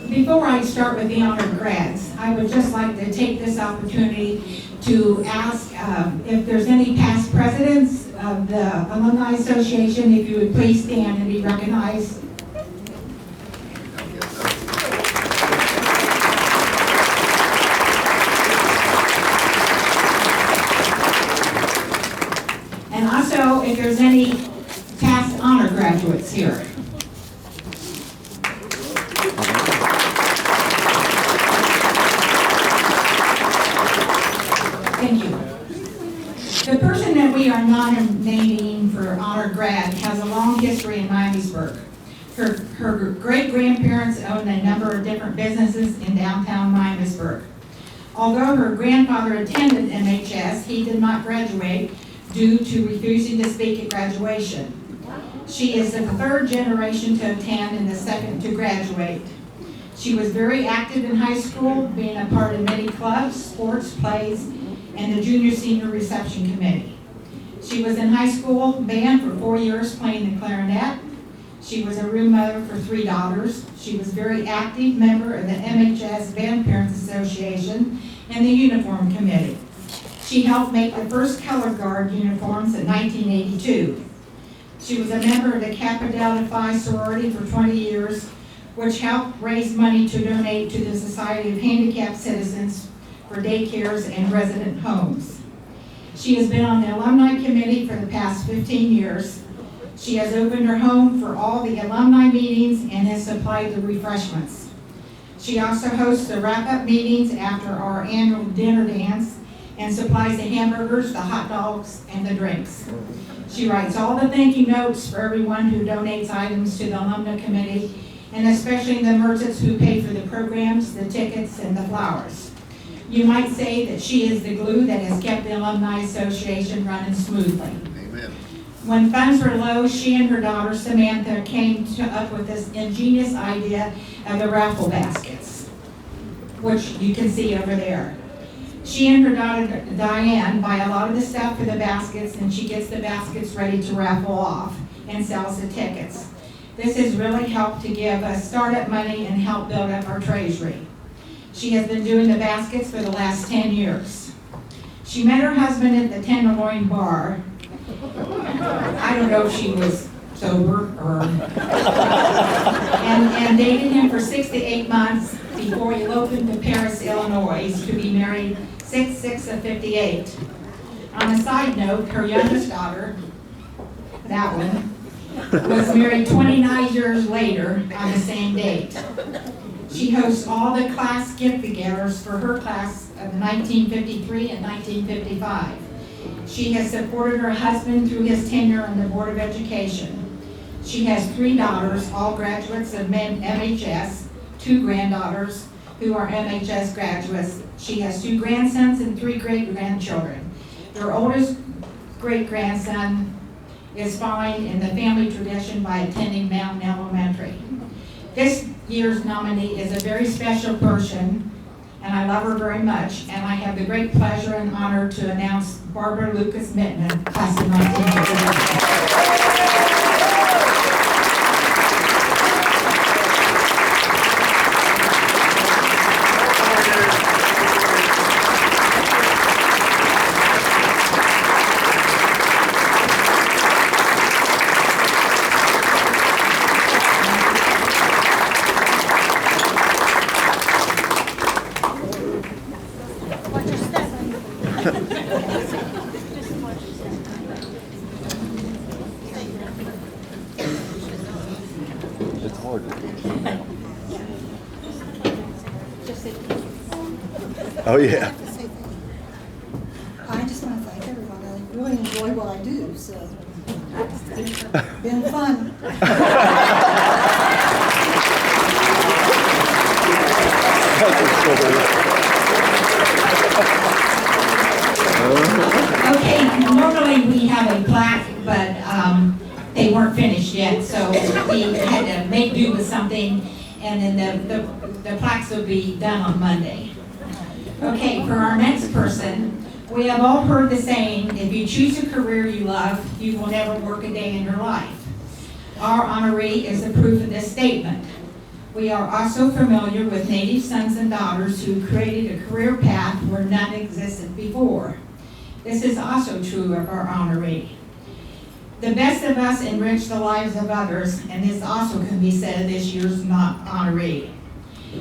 Before I start with the honored grads, I would just like to take this opportunity to ask if there's any past presidents of the Alumni Association, if you would please stand and be recognized. And also, if there's any past honor graduates here. Thank you. The person that we are nominating for honor grad has a long history in Miamisburg. Her great-grandparents owned a number of different businesses in downtown Miamisburg. Although her grandfather attended MHS, he did not graduate due to refusing to speak at graduation. She is the third generation to attend and the second to graduate. She was very active in high school, being a part of many clubs, sports, plays, and the junior-senior reception committee. She was in high school band for 4 years playing the clarinet. She was a room mother for 3 daughters. She was a very active member of the MHS Band Parents Association and the uniform committee. She helped make the first color guard uniforms in 1982. She was a member of the Kappa Delta Phi sorority for 20 years, which helped raise money to donate to the Society of Handicapped Citizens for daycares and resident homes. She has been on the Alumni Committee for the past 15 years. She has opened her home for all the alumni meetings and has supplied the refreshments. She also hosts the wrap-up meetings after our annual dinner dance and supplies the hamburgers, the hot dogs, and the drinks. She writes all the thank you notes for everyone who donates items to the Alumni Committee, and especially the merchants who pay for the programs, the tickets, and the flowers. You might say that she is the glue that has kept the Alumni Association running smoothly. Amen. When funds were low, she and her daughter Samantha came up with this ingenious idea of the raffle baskets, which you can see over there. She and her daughter Diane buy a lot of the stuff for the baskets, and she gets the baskets ready to raffle off and sells the tickets. This has really helped to give us startup money and help build up our treasury. She has been doing the baskets for the last 10 years. She met her husband at the Tenderloin bar. I don't know if she was sober or and dated him for 6 to 8 months before he eloped to Paris, Illinois, to be married 6/6/58. On a side note, her youngest daughter, that one, was married 29 years later on the same date. She hosts all the class get-togethers for her class of 1953 and 1955. She has supported her husband through his tenure on the Board of Education. She has 3 daughters, all graduates of MHS, 2 granddaughters who are MHS graduates. She has 2 grandsons and 3 great-grandchildren. Her oldest great-grandson is following in the family tradition by attending Mountain Elementary. This year's nominee is a very special person, and I love her very much, and I have the great pleasure and honor to announce Barbara Lucas Mitman, class of 1959. It's hard. Oh yeah. I just want to thank everyone. I really enjoy what I do, so it's been fun. Okay, normally we have a plaque, but they weren't finished yet, so we had to make do with something, and then the plaques will be done on Monday. Okay, for our next person, we have all heard the saying, if you choose a career you love, you will never work a day in your life. Our honoree is the proof of this statement. We are also familiar with Native sons and daughters who created a career path where none existed before. This is also true of our honoree. The best of us enrich the lives of others, and this also can be said of this year's honoree.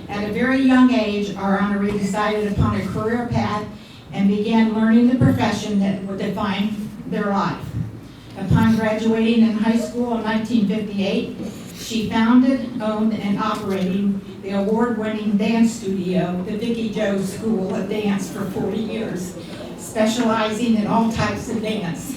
At a very young age, our honoree decided upon a career path and began learning the profession that would define their life. Upon graduating in high school in 1958, she founded, owned, and operated the award-winning dance studio, the Vicki Jo School of Dance, for 40 years, specializing in all types of dance.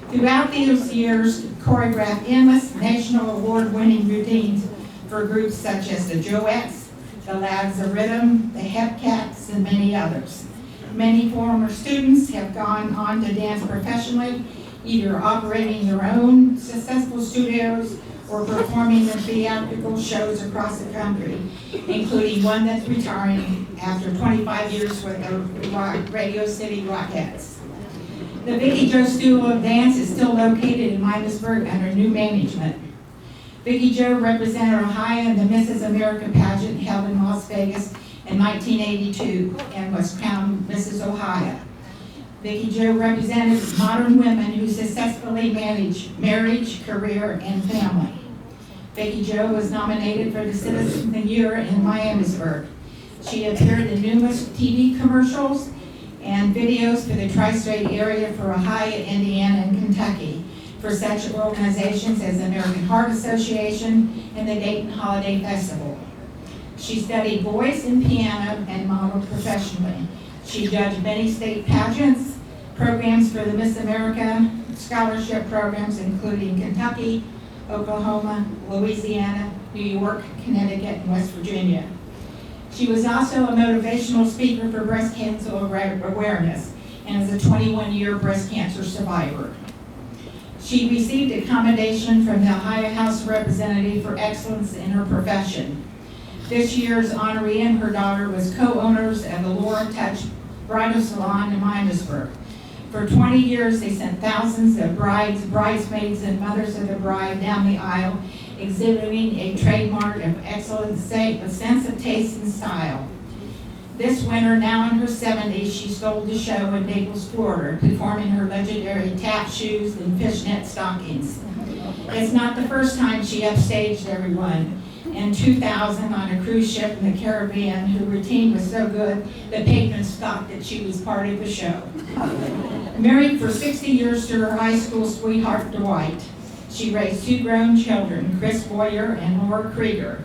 Throughout these years, choreographed endless national award-winning routines for groups such as the Joettes, the Lads of Rhythm, the Hepcats, and many others. Many former students have gone on to dance professionally, either operating their own successful studios or performing in theatrical shows across the country, including one that's retiring after 25 years with the Radio City Rockettes. The Vicki Jo School of Dance is still located in Miamisburg under new management. Vicki Jo represented Ohio in the Mrs. America pageant held in Las Vegas in 1982 and was crowned Mrs. Ohio. Vicki Jo represented modern women who successfully manage marriage, career, and family. Vicki Jo was nominated for the Citizen of the Year in Miamisburg. She appeared in numerous TV commercials and videos for the tri-state area for Ohio, Indiana, and Kentucky for such organizations as the American Heart Association and the Dayton Holiday Festival. She studied voice and piano and modeled professionally. She judged many state pageants, programs for the Miss America scholarship programs, including Kentucky, Oklahoma, Louisiana, New York, Connecticut, and West Virginia. She was also a motivational speaker for breast cancer awareness and is a 21-year breast cancer survivor. She received a commendation from the Ohio House of Representatives for excellence in her profession. This year's honoree and her daughter was co-owners of the Laura Touch Bridal Salon in Miamisburg. For 20 years, they sent thousands of brides, bridesmaids, and mothers of the bride down the aisle, exhibiting a trademark of excellence, a sense of taste and style. This winter, now in her 70s, she stole the show in Naples, Florida, performing her legendary tap shoes and fishnet stockings. It's not the first time she upstaged everyone. In 2000, on a cruise ship in the Caribbean, her routine was so good, the patrons thought that she was part of the show. Married for 60 years to her high school sweetheart, Dwight, she raised 2 grown children, Chris Boyer and Laura Krieger.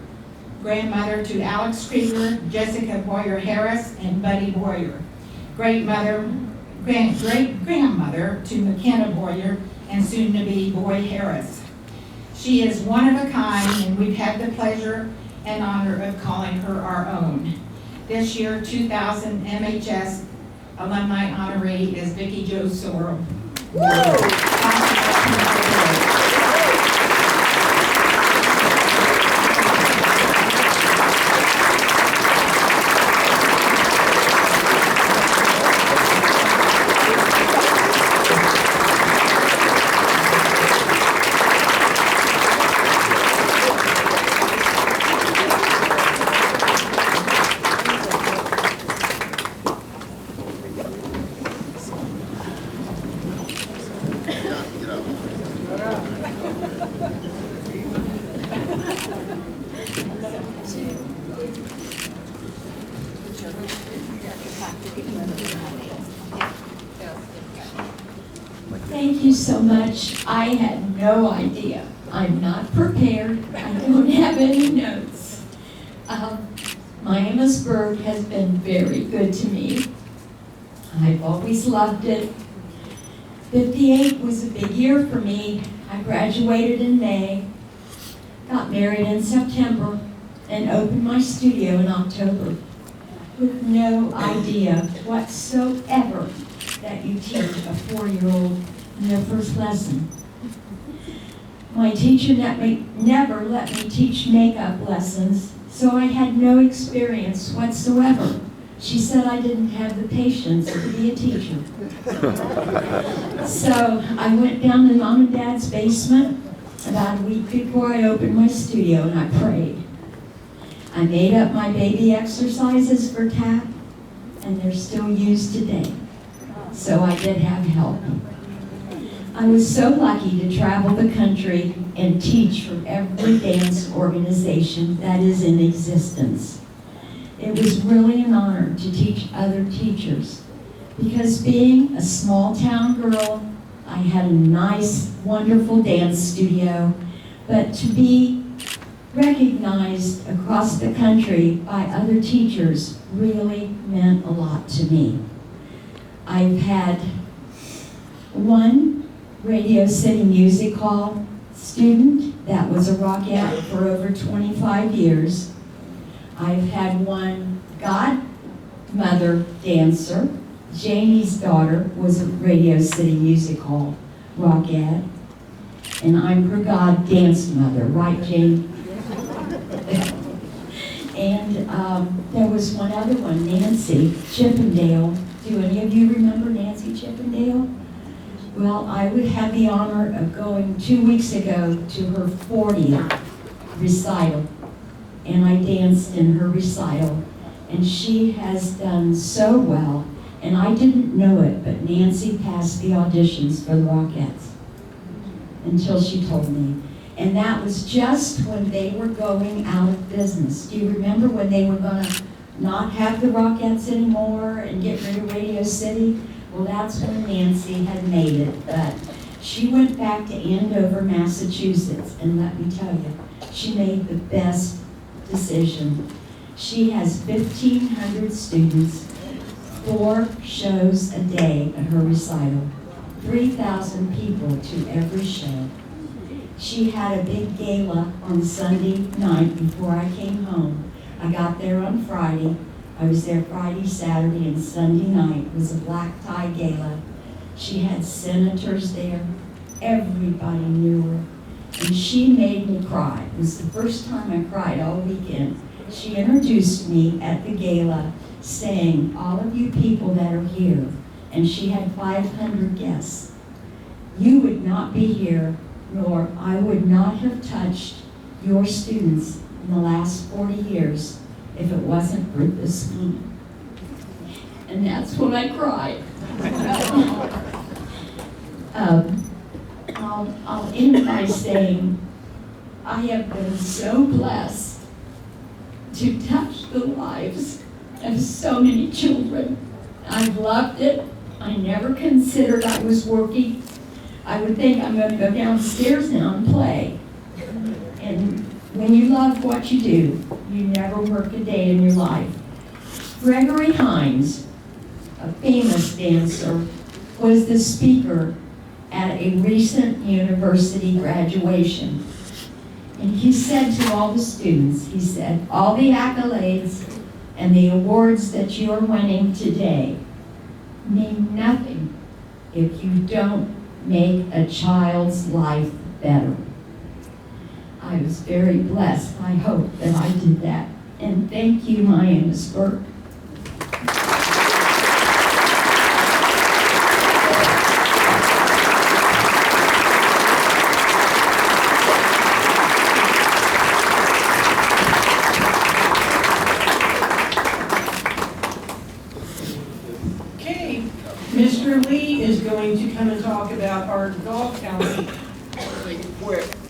Grandmother to Alex Krieger, Jessica Boyer Harris, and Buddy Boyer. Great-grandmother to McKenna Boyer, and soon-to-be Boy Harris. She is one of a kind, and we've had the pleasure and honor of calling her our own. This year, 2000 MHS Alumni honoree is Vicki Jo Sorrell. Thank you so much. I had no idea. I'm not prepared. I don't have any notes. Miamisburg has been very good to me. I've always loved it. 58 was a big year for me. I graduated in May, got married in September, and opened my studio in October with no idea whatsoever that you teach a 4-year-old in their first lesson. My teacher never let me teach makeup lessons, so I had no experience whatsoever. She said I didn't have the patience to be a teacher. So I went down to Mom and Dad's basement about a week before I opened my studio, and I prayed. I made up my baby exercises for tap, and they're still used today. So I did have help. I was so lucky to travel the country and teach from every dance organization that is in existence. It was really an honor to teach other teachers, because being a small town girl, I had a nice, wonderful dance studio, but to be recognized across the country by other teachers really meant a lot to me. I've had one Radio City Music Hall student that was a Rockette for over 25 years. I've had one godmother dancer. Janie's daughter was a Radio City Music Hall Rockette. And I'm her god dance mother, right, Janie? And there was one other one, Nancy Chippendale. Do any of you remember Nancy Chippendale? Well, I would have the honor of going 2 weeks ago to her 40th recital, and I danced in her recital, and she has done so well, and I didn't know it, but Nancy passed the auditions for the Rockettes until she told me. And that was just when they were going out of business. Do you remember when they were gonna not have the Rockettes anymore and get rid of Radio City? Well, that's when Nancy had made it, but she went back to Andover, Massachusetts, and let me tell you, she made the best decision. She has 1,500 students, 4 shows a day at her recital, 3,000 people to every show. She had a big gala on Sunday night before I came home. I got there on Friday. I was there Friday, Saturday, and Sunday night. It was a black tie gala. She had senators there. Everybody knew her. And she made me cry. It was the first time I cried all weekend. She introduced me at the gala saying, all of you people that are here, and she had 500 guests, you would not be here, nor I would not have touched your students in the last 40 years if it wasn't for this woman. And that's when I cried. I'll end by saying I have been so blessed to touch the lives of so many children. I've loved it. I never considered I was working. I would think I'm going to go downstairs now and play. And when you love what you do, you never work a day in your life. Gregory Hines, a famous dancer, was the speaker at a recent university graduation. And he said to all the students, he said, all the accolades and the awards that you are winning today mean nothing if you don't make a child's life better. I was very blessed. I hope that I did that. And thank you, Miamisburg. Okay, Mr. Lee is going to come and talk about our golf county.